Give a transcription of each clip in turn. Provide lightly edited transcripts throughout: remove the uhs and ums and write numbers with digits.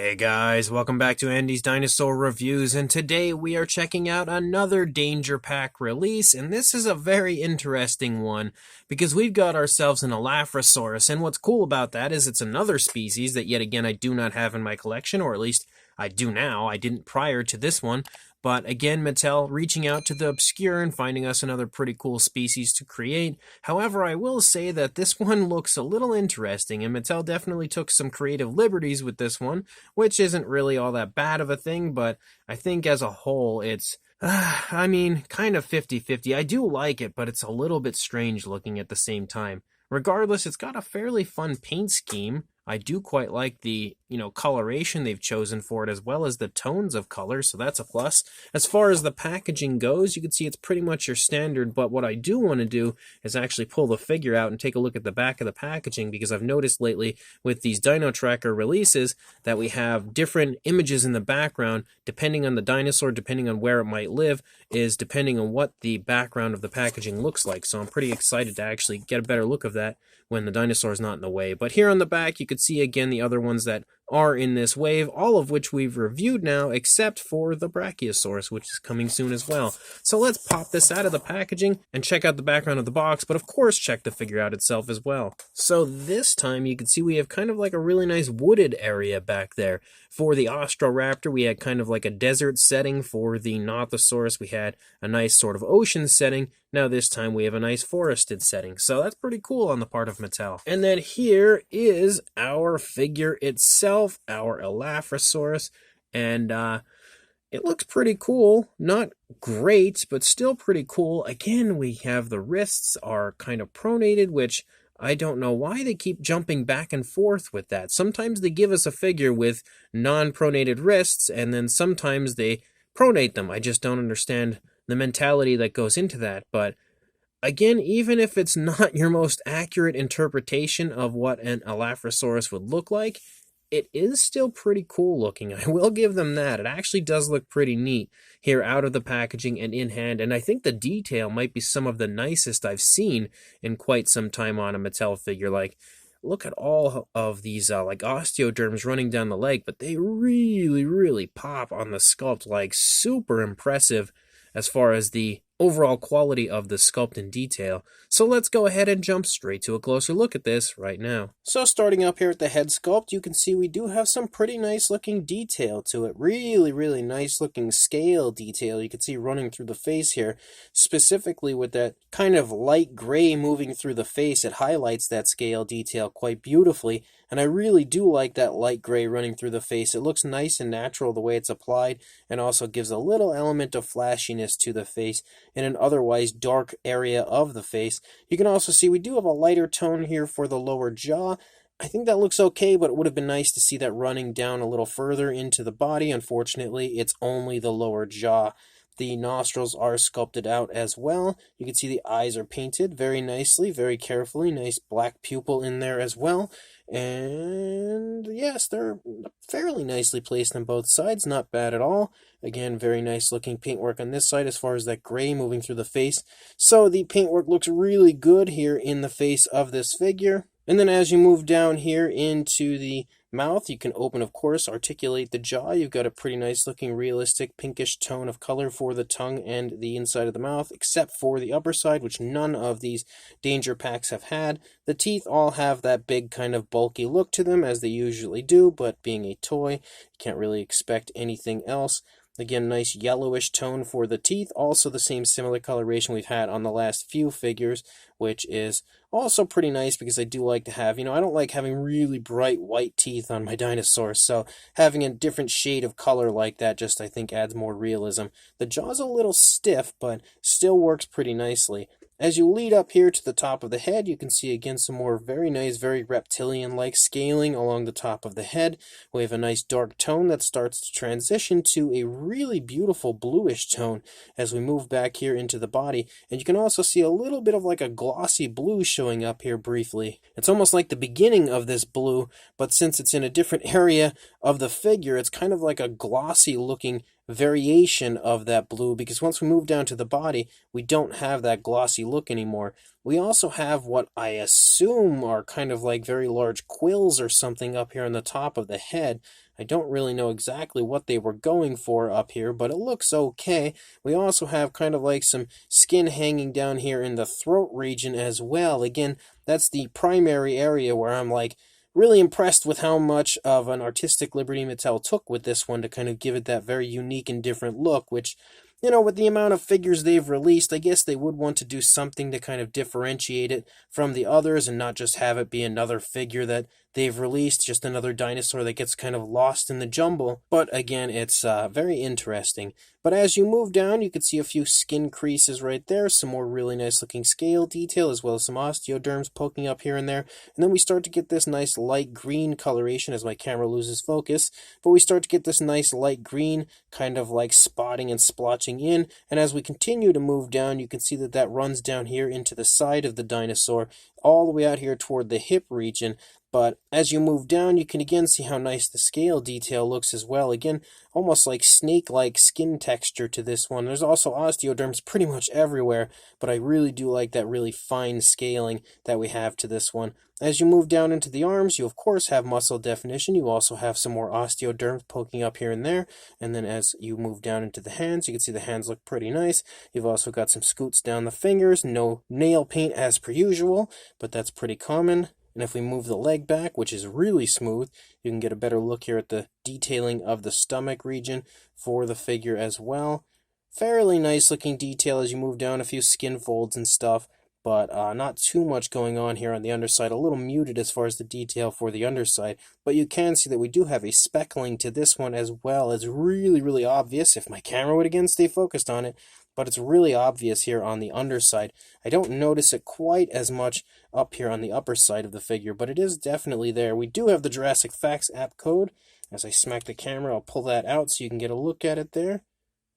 Hey guys, welcome back to Andy's Dinosaur Reviews, and today we are checking out another Danger Pack release, and this is a very interesting one, because we've got ourselves an Elaphrosaurus, and what's cool about that is it's another species that yet again I do not have in my collection, or at least I do now. I didn't prior to this one. But again, Mattel reaching out to the obscure and finding us another pretty cool species to create. However, I will say that this one looks a little interesting, and Mattel definitely took some creative liberties with this one, which isn't really all that bad of a thing, but I think as a whole, it's kind of 50-50. I do like it, but it's a little bit strange looking at the same time. Regardless, it's got a fairly fun paint scheme. I do quite like the, coloration they've chosen for it, as well as the tones of color, so that's a plus. As far as the packaging goes, you can see it's pretty much your standard, but what I do want to do is actually pull the figure out and take a look at the back of the packaging, because I've noticed lately with these Dino Tracker releases that we have different images in the background, depending on the dinosaur, depending on where it might live, is depending on what the background of the packaging looks like, so I'm pretty excited to actually get a better look of that when the dinosaur is not in the way. But here on the back, you could see again the other ones that are in this wave, all of which we've reviewed now, except for the Brachiosaurus, which is coming soon as well. So let's pop this out of the packaging and check out the background of the box, but of course check the figure out itself as well. So this time you can see we have kind of like a really nice wooded area back there. For the Austroraptor, we had kind of like a desert setting. For the Nothosaurus, we had a nice sort of ocean setting. Now this time we have a nice forested setting, so that's pretty cool on the part of Mattel. And then here is our figure itself, our Elaphrosaurus, and it looks pretty cool. Not great, but still pretty cool. Again, we have the wrists are kind of pronated, which I don't know why they keep jumping back and forth with that. Sometimes they give us a figure with non-pronated wrists, and then sometimes they pronate them. I just don't understand the mentality that goes into that. But again, even if it's not your most accurate interpretation of what an Elaphrosaurus would look like, it is still pretty cool looking. I will give them that. It actually does look pretty neat here out of the packaging and in hand, and I think the detail might be some of the nicest I've seen in quite some time on a Mattel figure. Like, look at all of these like osteoderms running down the leg, but they really pop on the sculpt, like super impressive as far as the overall quality of the sculpt and detail. So let's go ahead and jump straight to a closer look at this right now. So starting up here at the head sculpt, you can see we do have some pretty nice looking detail to it. Really nice looking scale detail you can see running through the face here. Specifically with that kind of light gray moving through the face, it highlights that scale detail quite beautifully. And I really do like that light gray running through the face. It looks nice and natural the way it's applied, and also gives a little element of flashiness to the face in an otherwise dark area of the face. You can also see we do have a lighter tone here for the lower jaw. I think that looks okay, but it would have been nice to see that running down a little further into the body. Unfortunately, it's only the lower jaw. The nostrils are sculpted out as well. You can see the eyes are painted very nicely, very carefully. Nice black pupil in there as well. And yes, they're fairly nicely placed on both sides. Not bad at all. Again, very nice looking paintwork on this side as far as that gray moving through the face. So the paintwork looks really good here in the face of this figure. And then as you move down here into the mouth, you can open, of course, articulate the jaw. You've got a pretty nice looking realistic pinkish tone of color for the tongue and the inside of the mouth, except for the upper side, which none of these Danger Packs have had. The teeth all have that big kind of bulky look to them, as they usually do, but being a toy, you can't really expect anything else. Again, nice yellowish tone for the teeth. Also the same similar coloration we've had on the last few figures, which is also pretty nice because I do like to have, I don't like having really bright white teeth on my dinosaurs, so having a different shade of color like that just, I think, adds more realism. The jaw's a little stiff, but still works pretty nicely. As you lead up here to the top of the head, you can see again some more very nice, very reptilian-like scaling along the top of the head. We have a nice dark tone that starts to transition to a really beautiful bluish tone as we move back here into the body. And you can also see a little bit of like a glossy blue showing up here briefly. It's almost like the beginning of this blue, but since it's in a different area of the figure, it's kind of like a glossy looking variation of that blue, because once we move down to the body, we don't have that glossy look anymore. We also have what I assume are kind of like very large quills or something up here on the top of the head. I don't really know exactly what they were going for up here, but it looks okay. We also have kind of like some skin hanging down here in the throat region as well. Again, that's the primary area where I'm like really impressed with how much of an artistic liberty Mattel took with this one to kind of give it that very unique and different look, which, you know, with the amount of figures they've released, I guess they would want to do something to kind of differentiate it from the others and not just have it be another figure that they've released, just another dinosaur that gets kind of lost in the jumble. But again, it's very interesting. But as you move down, you can see a few skin creases right there, some more really nice looking scale detail, as well as some osteoderms poking up here and there. And then we start to get this nice light green coloration as my camera loses focus. But we start to get this nice light green kind of like spotting and splotching in. And as we continue to move down, you can see that that runs down here into the side of the dinosaur, all the way out here toward the hip region. But as you move down, you can again see how nice the scale detail looks as well. Again, almost like snake-like skin texture to this one. There's also osteoderms pretty much everywhere, but I really do like that really fine scaling that we have to this one. As you move down into the arms, you of course have muscle definition. You also have some more osteoderms poking up here and there. And then as you move down into the hands, you can see the hands look pretty nice. You've also got some scoots down the fingers. No nail paint as per usual, but that's pretty common. And if we move the leg back, which is really smooth, you can get a better look here at the detailing of the stomach region for the figure as well. Fairly nice looking detail as you move down, a few skin folds and stuff, but not too much going on here on the underside. A little muted as far as the detail for the underside, but you can see that we do have a speckling to this one as well. It's really, really obvious if my camera would again stay focused on it, but it's really obvious here on the underside. I don't notice it quite as much up here on the upper side of the figure, but it is definitely there. We do have the Jurassic Facts app code. As I smack the camera, I'll pull that out so you can get a look at it there,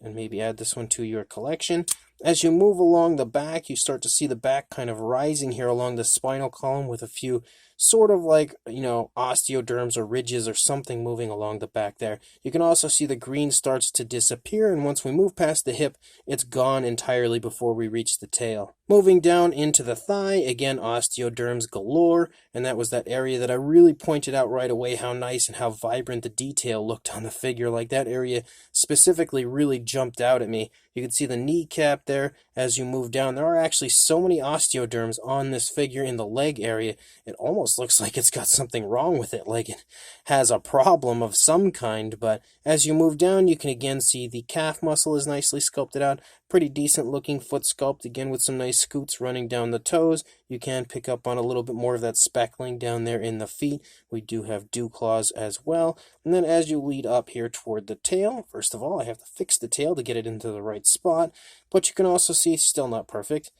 and maybe add this one to your collection. As you move along the back, you start to see the back kind of rising here along the spinal column with a few sort of like, you know, osteoderms or ridges or something moving along the back there. You can also see the green starts to disappear, and once we move past the hip, it's gone entirely before we reach the tail. Moving down into the thigh, again, osteoderms galore, and that was that area that I really pointed out right away how nice and how vibrant the detail looked on the figure. Like that area specifically really jumped out at me. You can see the kneecap there as you move down. There are actually so many osteoderms on this figure in the leg area, it almost looks like it's got something wrong with it, like it has a problem of some kind. But as you move down, you can again see the calf muscle is nicely sculpted out. Pretty decent looking foot sculpt, again with some nice scoots running down the toes. You can pick up on a little bit more of that speckling down there in the feet. We do have dew claws as well. And then as you lead up here toward the tail, first of all, I have to fix the tail to get it into the right spot. But you can also see, still not perfect.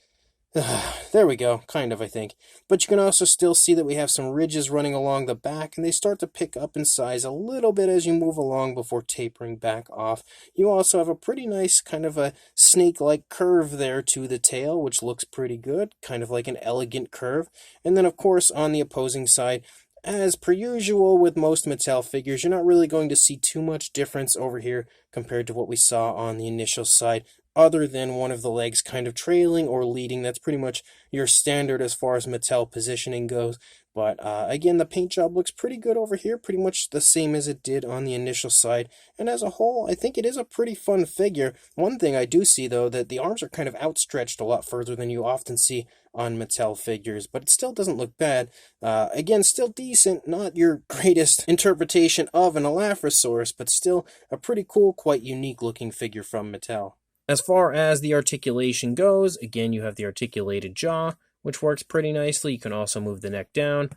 There we go, kind of, I think. But you can also still see that we have some ridges running along the back, and they start to pick up in size a little bit as you move along before tapering back off. You also have a pretty nice kind of a snake-like curve there to the tail, which looks pretty good, kind of like an elegant curve. And then, of course, on the opposing side, as per usual with most Mattel figures, you're not really going to see too much difference over here compared to what we saw on the initial side, other than one of the legs kind of trailing or leading. That's pretty much your standard as far as Mattel positioning goes. But again, the paint job looks pretty good over here, pretty much the same as it did on the initial side. And as a whole, I think it is a pretty fun figure. One thing I do see, though, that the arms are kind of outstretched a lot further than you often see on Mattel figures, but it still doesn't look bad. Again, still decent, not your greatest interpretation of an Elaphrosaurus, but still a pretty cool, quite unique looking figure from Mattel. As far as the articulation goes, again, you have the articulated jaw, which works pretty nicely. You can also move the neck down,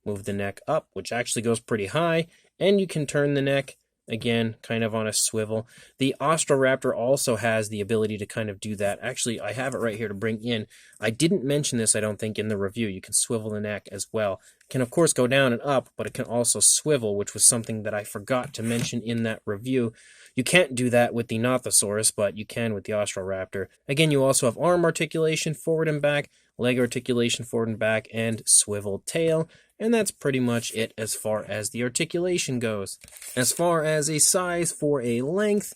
move the neck up, which actually goes pretty high, and you can turn the neck, again, kind of on a swivel. The Ostroraptor also has the ability to kind of do that. Actually, I have it right here to bring in. I didn't mention this, I don't think, in the review. You can swivel the neck as well. It can, of course, go down and up, but it can also swivel, which was something that I forgot to mention in that review. You can't do that with the Nothosaurus, but you can with the Ostroraptor. Again, you also have arm articulation forward and back, leg articulation forward and back, and swivel tail. And that's pretty much it as far as the articulation goes. As far as a size for a length,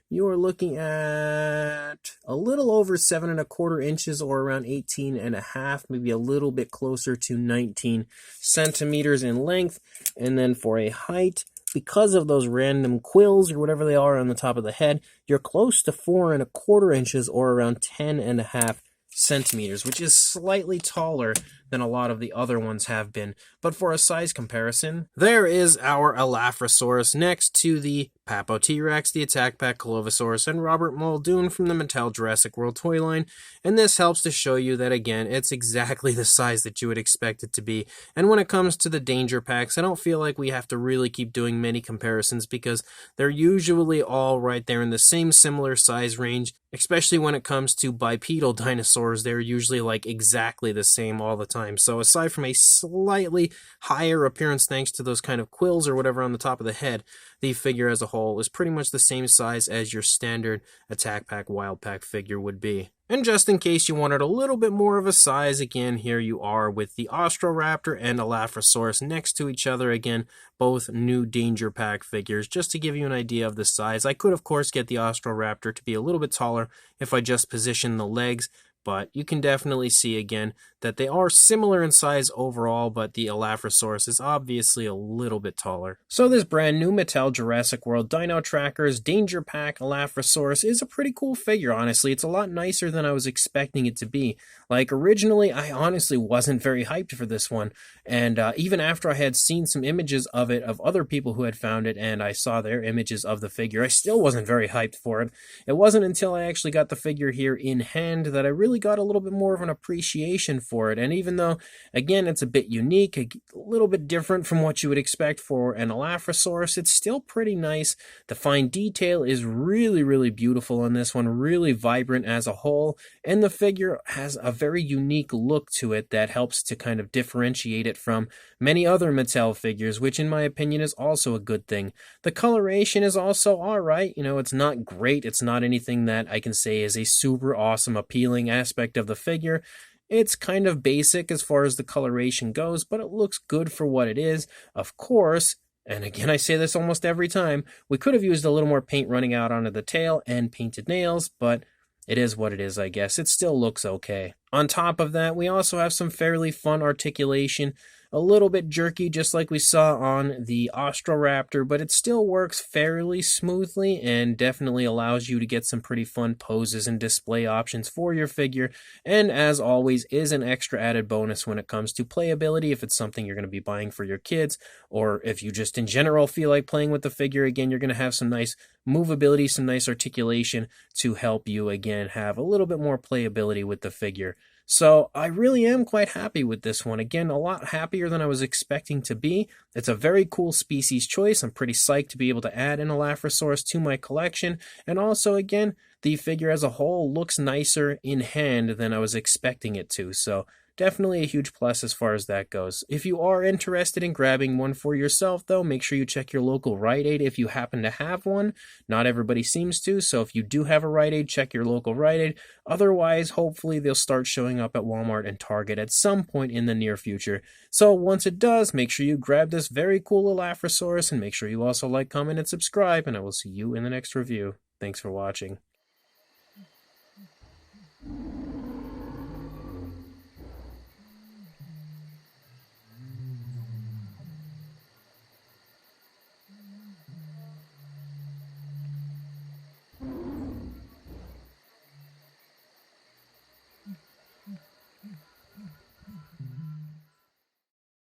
you are looking at a little over 7¼ inches, or around 18½, maybe a little bit closer to 19 centimeters in length. And then for a height, because of those random quills or whatever they are on the top of the head, you're close to 4¼ inches or around 10.5 centimeters, which is slightly taller than a lot of the other ones have been. But for a size comparison, there is our Elaphrosaurus next to the Papo T-Rex, the Attack Pack Colovosaurus, and Robert Muldoon from the Mattel Jurassic World toy line. And this helps to show you that, again, it's exactly the size that you would expect it to be. And when it comes to the danger packs, I don't feel like we have to really keep doing many comparisons because they're usually all right there in the same similar size range, especially when it comes to bipedal dinosaurs. They're usually like exactly the same all the time. So aside from a slightly higher appearance thanks to those kind of quills or whatever on the top of the head, the figure as a whole is pretty much the same size as your standard Attack Pack Wild Pack figure would be. And just in case you wanted a little bit more of a size, again, here you are with the Austroraptor and Elaphrosaurus next to each other. Again, both new Danger Pack figures, just to give you an idea of the size. I could, of course, get the Austroraptor to be a little bit taller if I just position the legs, but you can definitely see, again, that they are similar in size overall, but the Elaphrosaurus is obviously a little bit taller. So this brand new Mattel Jurassic World Dino Trackers Danger Pack Elaphrosaurus is a pretty cool figure, honestly. It's a lot nicer than I was expecting it to be. Like, originally, I honestly wasn't very hyped for this one, and even after I had seen some images of it, of other people who had found it, and I saw their images of the figure, I still wasn't very hyped for it. It wasn't until I actually got the figure here in hand that I really got a little bit more of an appreciation for it. And even though, again, it's a bit unique, a little bit different from what you would expect for an Elaphrosaurus, it's still pretty nice. The fine detail is really, really beautiful on this one, really vibrant as a whole, and the figure has a very unique look to it that helps to kind of differentiate it from many other Mattel figures, which in my opinion is also a good thing. The coloration is also alright, it's not great, it's not anything that I can say is a super awesome, appealing aspect of the figure. It's kind of basic as far as the coloration goes, but it looks good for what it is. Of course, and again, I say this almost every time, we could have used a little more paint running out onto the tail and painted nails, but it is what it is, I guess. It still looks okay. On top of that, we also have some fairly fun articulation. A little bit jerky, just like we saw on the Austroraptor, but it still works fairly smoothly and definitely allows you to get some pretty fun poses and display options for your figure, and as always is an extra added bonus when it comes to playability if it's something you're going to be buying for your kids, or if you just in general feel like playing with the figure. Again, you're going to have some nice movability, some nice articulation to help you, again, have a little bit more playability with the figure. So I really am quite happy with this one. Again, a lot happier than I was expecting to be. It's a very cool species choice. I'm pretty psyched to be able to add an Elaphrosaurus to my collection. And also, again, the figure as a whole looks nicer in hand than I was expecting it to. So definitely a huge plus as far as that goes. If you are interested in grabbing one for yourself, though, make sure you check your local Rite Aid if you happen to have one. Not everybody seems to, so if you do have a Rite Aid, check your local Rite Aid. Otherwise, hopefully they'll start showing up at Walmart and Target at some point in the near future. So once it does, make sure you grab this very cool Elaphrosaurus, and make sure you also like, comment, and subscribe, and I will see you in the next review. Thanks for watching.